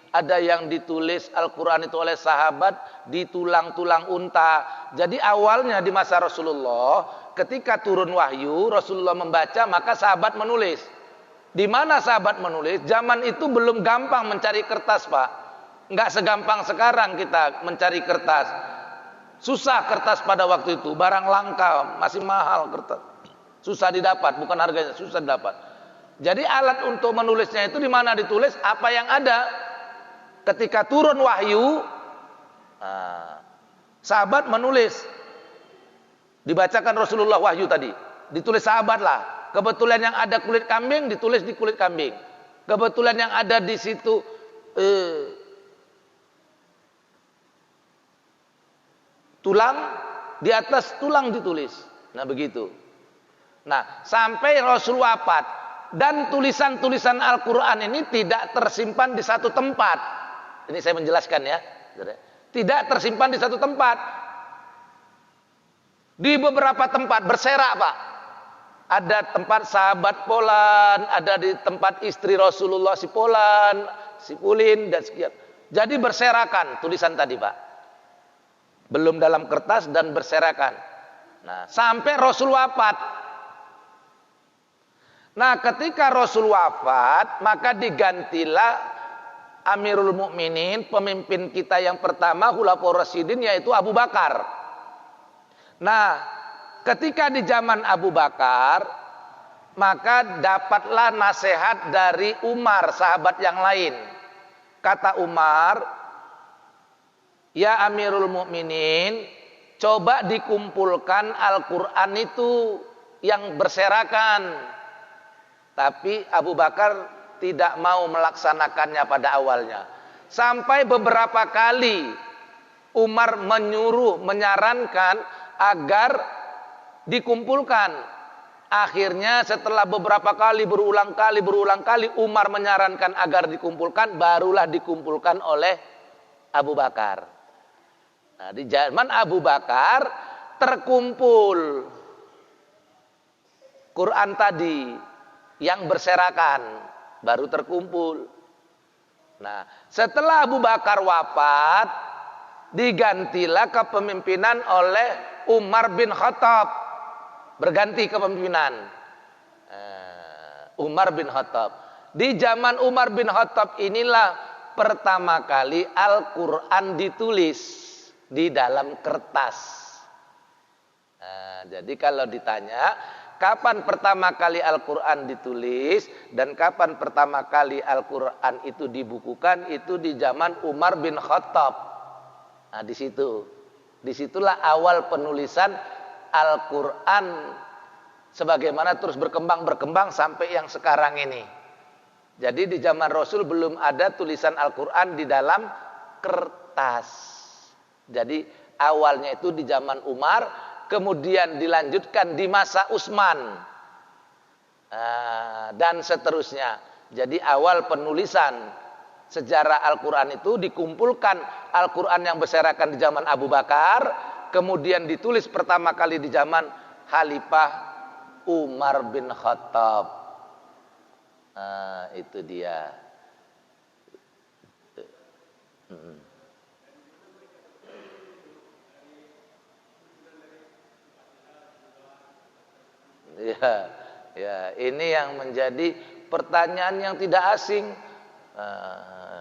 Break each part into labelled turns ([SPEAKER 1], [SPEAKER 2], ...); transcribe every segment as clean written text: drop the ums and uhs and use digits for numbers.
[SPEAKER 1] ada yang ditulis Al-Quran itu oleh sahabat di tulang-tulang unta. Jadi awalnya di masa Rasulullah, ketika turun wahyu, Rasulullah membaca, maka sahabat menulis. Di mana sahabat menulis? Zaman itu belum gampang mencari kertas, Pak. Enggak segampang sekarang kita mencari kertas. Susah kertas pada waktu itu, barang langka, masih mahal kertas. Susah didapat, bukan harganya, susah didapat. Jadi alat untuk menulisnya itu di mana ditulis? Apa yang ada. Ketika turun wahyu, sahabat menulis. Dibacakan Rasulullah wahyu tadi, ditulis sahabat lah. Kebetulan yang ada kulit kambing, ditulis di kulit kambing. Kebetulan yang ada di situ tulang, di atas tulang ditulis. Nah begitu. Nah sampai Rasul wafat, dan tulisan-tulisan Al-Quran ini tidak tersimpan di satu tempat. Ini saya menjelaskan ya. Tidak tersimpan di satu tempat. Di beberapa tempat berserak, Pak. Ada tempat sahabat Polan, ada di tempat istri Rasulullah si Polan, si Pulin dan sekian. Jadi berserakan tulisan tadi, Pak. Belum dalam kertas dan berserakan. Nah, sampai Rasul wafat. Nah, ketika Rasul wafat, maka digantilah Amirul Mukminin, pemimpin kita yang pertama, Khulafaur Rasyidin, yaitu Abu Bakar. Nah, ketika di zaman Abu Bakar, maka dapatlah nasihat dari Umar, sahabat yang lain. Kata Umar, ya Amirul Mukminin, coba dikumpulkan Al-Quran itu yang berserakan. Tapi Abu Bakar tidak mau melaksanakannya pada awalnya. Sampai beberapa kali Umar menyuruh, menyarankan agar dikumpulkan. Akhirnya setelah beberapa kali, berulang kali Umar menyarankan agar dikumpulkan, barulah dikumpulkan oleh Abu Bakar. Nah, di zaman Abu Bakar terkumpul Quran tadi yang berserakan, baru terkumpul. Nah, setelah Abu Bakar wafat, digantilah kepemimpinan oleh Umar bin Khattab. Berganti kepemimpinan Umar bin Khattab. Di zaman Umar bin Khattab inilah pertama kali Al-Quran ditulis di dalam kertas. Nah, jadi kalau ditanya kapan pertama kali Al-Quran ditulis dan kapan pertama kali Al-Quran itu dibukukan, itu di zaman Umar bin Khattab. Nah, disitulah awal penulisan Al-Quran sebagaimana terus berkembang sampai yang sekarang ini. Jadi di zaman Rasul belum ada tulisan Al-Quran di dalam kertas. Jadi awalnya itu di zaman Umar, kemudian dilanjutkan di masa Utsman dan seterusnya. Jadi awal penulisan sejarah Al-Quran itu dikumpulkan Al-Quran yang berserakan di zaman Abu Bakar, kemudian ditulis pertama kali di zaman Khalifah Umar bin Khattab. Itu dia. Ya, ini yang menjadi pertanyaan yang tidak asing.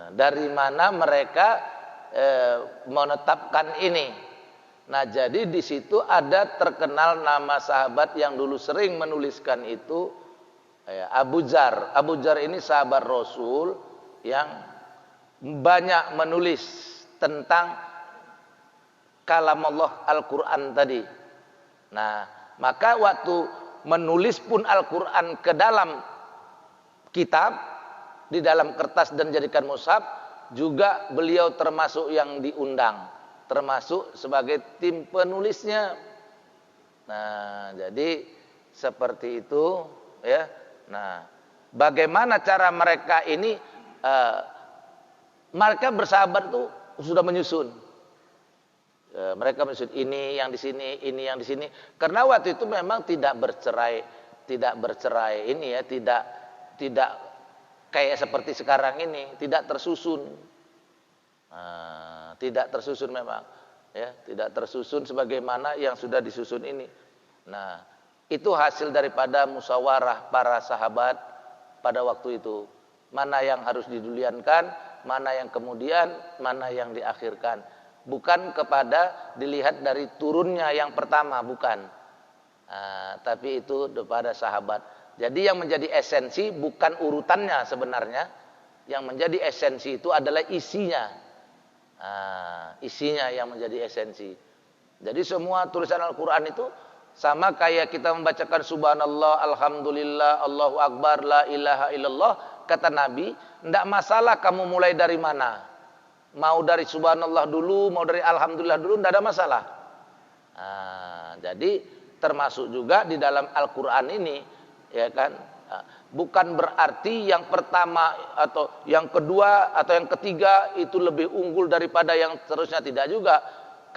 [SPEAKER 1] Dari mana mereka menetapkan ini? Nah, jadi di situ ada terkenal nama sahabat yang dulu sering menuliskan itu, Abu Dzar. Abu Dzar ini sahabat Rasul yang banyak menulis tentang kalam Allah Al-Quran tadi. Nah, maka waktu menulis pun Al-Quran ke dalam kitab, di dalam kertas dan jadikan mushaf, juga beliau termasuk yang diundang, termasuk sebagai tim penulisnya. Nah, jadi seperti itu ya. Nah, bagaimana cara mereka ini? Mereka bersahabat tuh sudah menyusun. Mereka menyusun ini yang di sini, ini yang di sini. Karena waktu itu memang tidak bercerai ini ya, tidak kayak seperti sekarang ini, tidak tersusun. Tidak tersusun memang, ya, tidak tersusun sebagaimana yang sudah disusun ini. Nah, itu hasil daripada musyawarah para sahabat pada waktu itu. Mana yang harus diduliankan, mana yang kemudian, mana yang diakhirkan. Bukan kepada dilihat dari turunnya yang pertama, bukan. Tapi itu kepada sahabat. Jadi yang menjadi esensi bukan urutannya sebenarnya. Yang menjadi esensi itu adalah isinya. Isinya yang menjadi esensi. Jadi semua tulisan Al-Quran itu sama kayak kita membacakan subhanallah, alhamdulillah, Allahu akbar, la ilaha illallah. Kata Nabi, tidak masalah kamu mulai dari mana. Mau dari subhanallah dulu, mau dari alhamdulillah dulu, tidak ada masalah. Jadi termasuk juga di dalam Al-Quran ini, ya kan, bukan berarti yang pertama atau yang kedua atau yang ketiga itu lebih unggul daripada yang seterusnya, tidak juga.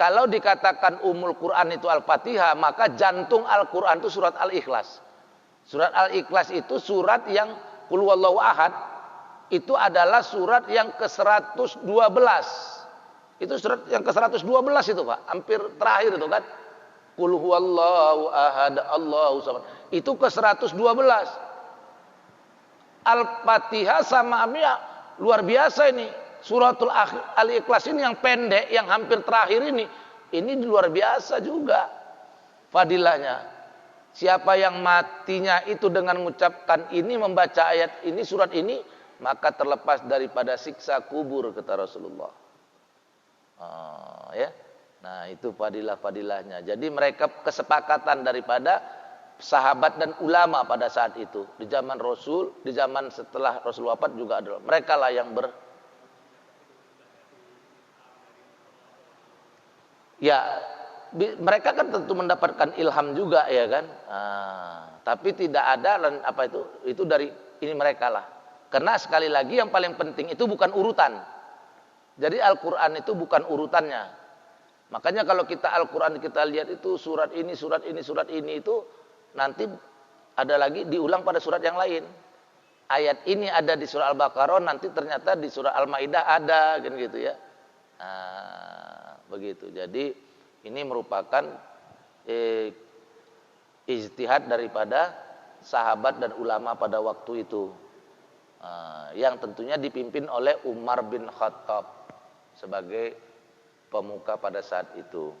[SPEAKER 1] Kalau dikatakan umul Quran itu Al-Fatihah, maka jantung Al-Quran itu surat Al-Ikhlas. Surat Al-Ikhlas itu surat yang Qul huwallahu ahad, itu adalah surat yang ke-112. Itu surat yang ke-112 itu, Pak. Hampir terakhir itu kan. Qul huwallahu ahad, Allahu samad. Itu ke-112. Al-Fatihah sama Amiyah luar biasa ini. Suratul Al-Ikhlas ini yang pendek, yang hampir terakhir ini luar biasa juga fadilahnya. Siapa yang matinya itu dengan mengucapkan ini, membaca ayat ini, surat ini, maka terlepas daripada siksa kubur, kata Rasulullah. Ya. Nah, itu fadilah-fadilahnya. Jadi mereka kesepakatan daripada sahabat dan ulama pada saat itu, di zaman Rasul, di zaman setelah Rasul wafat juga adalah mereka lah yang mereka kan tentu mendapatkan ilham juga, ya kan. Tapi tidak ada apa itu dari ini mereka lah. Karena sekali lagi yang paling penting itu bukan urutan. Jadi Al-Quran itu bukan urutannya. Makanya kalau kita Al-Quran kita lihat itu surat ini, surat ini, surat ini itu nanti ada lagi diulang pada surat yang lain. Ayat ini ada di surah Al-Baqarah, nanti ternyata di surah Al-Maidah ada, kan gitu ya. Begitu. Jadi ini merupakan ijtihad daripada sahabat dan ulama pada waktu itu, yang tentunya dipimpin oleh Umar bin Khattab sebagai pemuka pada saat itu.